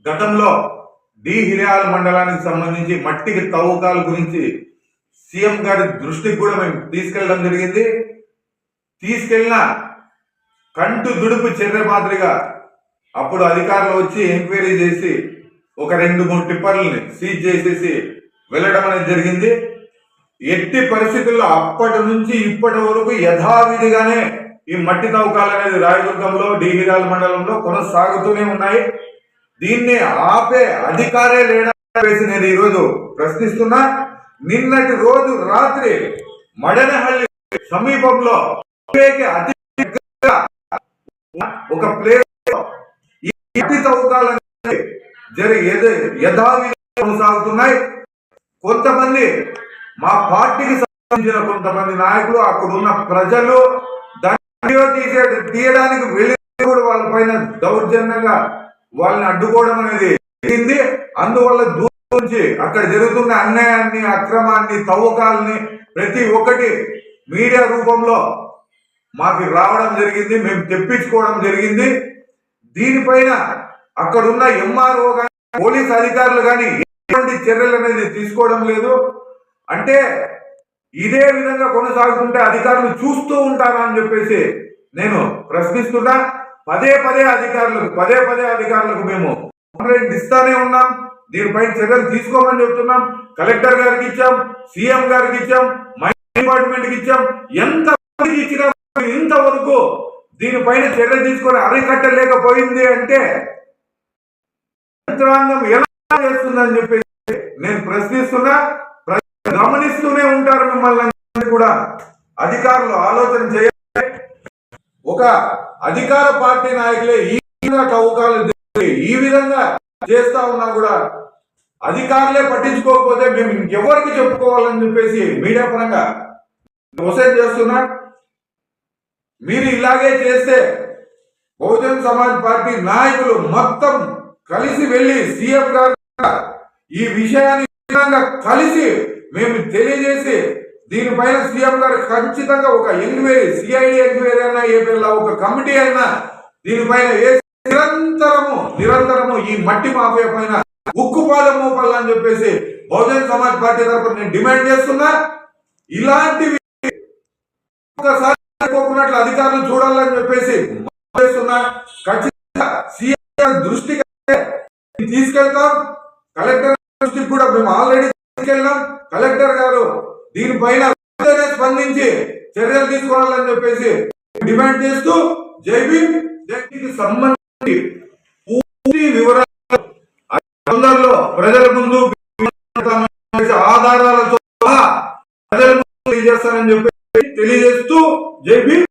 గతంలో డి హిర్యాల మండలానికి సంబంధించి మట్టికి తవ్వకాల గురించి సీఎం గారి దృష్టికి కూడా మేము తీసుకెళ్ళడం జరిగింది. తీసుకెళ్ళిన కంటు దుడుపు చర్య మాదిరిగా అప్పుడు అధికారులు వచ్చి ఎంక్వైరీ చేసి ఒక 2-3 టిప్పర్లని సీజ్ చేసేసి వెళ్ళడం అనేది జరిగింది. ఎట్టి పరిస్థితుల్లో అప్పటి నుంచి ఇప్పటి వరకు యథావిధిగానే ఈ మట్టి తవ్వకాలు అనేది రాయదుర్గంలో డి హిర్యాల మండలంలో కొనసాగుతూనే ఉన్నాయి. దీన్ని ఆపే అధికారే లేడేసి నేను ఈరోజు ప్రశ్నిస్తున్నా. నిన్నటి రోజు రాత్రి మడనహల్లి సమీపంలో అతి ఒక ప్లేస్ ఈ మట్టి తవ్వకాలు యథావిధిగా కొనసాగుతున్నాయి. కొంతమంది మా పార్టీకి సంబంధించిన కొంతమంది నాయకులు అక్కడున్న ప్రజలు దాన్ని తీయడానికి వెళ్ళి కూడా వాళ్ళ పైన దౌర్జన్యంగా వాళ్ళని అడ్డుకోవడం అనేది జరిగింది. అందువల్ల దూరం నుంచి అక్కడ జరుగుతున్న అన్యాయాన్ని, అక్రమాన్ని, తవ్వకాలని ప్రతి ఒక్కటి మీడియా రూపంలో మాకు రావడం జరిగింది, మేము తెప్పించుకోవడం జరిగింది. దీనిపైన అక్కడున్న ఎంఆర్ఓ కానీ పోలీస్ అధికారులు కానీ ఎటువంటి చర్యలు అనేది తీసుకోవడం లేదు. అంటే ఇదే విధంగా కొనసాగుతుంటే అధికారులు చూస్తూ ఉంటారా అని చెప్పేసి నేను ప్రశ్నిస్తున్నా. పదే పదే అధికారులకు మేము కంప్లైంట్ ఇస్తానే ఉన్నాం. దీనిపై చర్యలు తీసుకోమని చెప్తున్నాం. కలెక్టర్ గారికి ఇచ్చాం, సీఎం గారికి ఇచ్చాం, మైనింగ్ డిపార్ట్మెంట్ కి ఇచ్చాం. ఎంత ఇచ్చినా ఇంతవరకు దీనిపైన చర్య తీసుకొని అరికట్టలేకపోయింది అంటే యంత్రాంగం ఎలా చేస్తుందని చెప్పేసి నేను ప్రశ్నిస్తున్నా. గమనిస్తూనే ఉంటారు. మిమ్మల్ని కూడా అధికారులు ఆలోచన చేయాలి. ఒక అధికార పార్టీ నాయకులే ఈ విధంగా తవ్వకాలు ఈ విధంగా చేస్తా ఉన్నా కూడా అధికారులే పట్టించుకోకపోతే మేము ఇంకెవరికి చెప్పుకోవాలని చెప్పేసి మీడియా పరంగా మెసేజ్ చేస్తున్నా. మీరు ఇలాగే చేస్తే బహుజన్ సమాజ్ పార్టీ నాయకులు మొత్తం కలిసి వెళ్ళి సీఎం గారు ఈ విషయాన్ని కలిసి మేము తెలియజేసి దీనిపైన సీఎం గారు ఖచ్చితంగా ఒక ఎంక్వైరీ, సిఐడి ఎంక్వైరీ అయినా ఏపీలో ఒక కమిటీ అయినా దీనిపైన నిరంతరము ఈ మట్టి మాఫియా పైన ఉక్కుపాదం మోపాలని చెప్పేసి బహుజన్ సమాజ్ పార్టీ తరఫున నేను డిమాండ్ చేస్తున్నా. ఇలాంటివి ఒకసారి అధికారులు చూడాలని చెప్పేసి చేస్తున్నా. ఖచ్చితంగా సీఎం దృష్టికి తీసుకెళ్తాం. కలెక్టర్ దృష్టికి కూడా మేము ఆల్రెడీ తీసుకెళ్ళాం. కలెక్టర్ గారు దీనిపైన స్పందించి చర్యలు తీసుకోవాలని చెప్పేసి డిమాండ్ చేస్తూ జై భీమ్ జైకి సంబంధించి పూర్తి వివరాలు అందరిలో ప్రజల ముందు ఆధారాలతో ప్రజల ముందు తెలియజేస్తానని చెప్పి తెలియజేస్తూ జై భీమ్.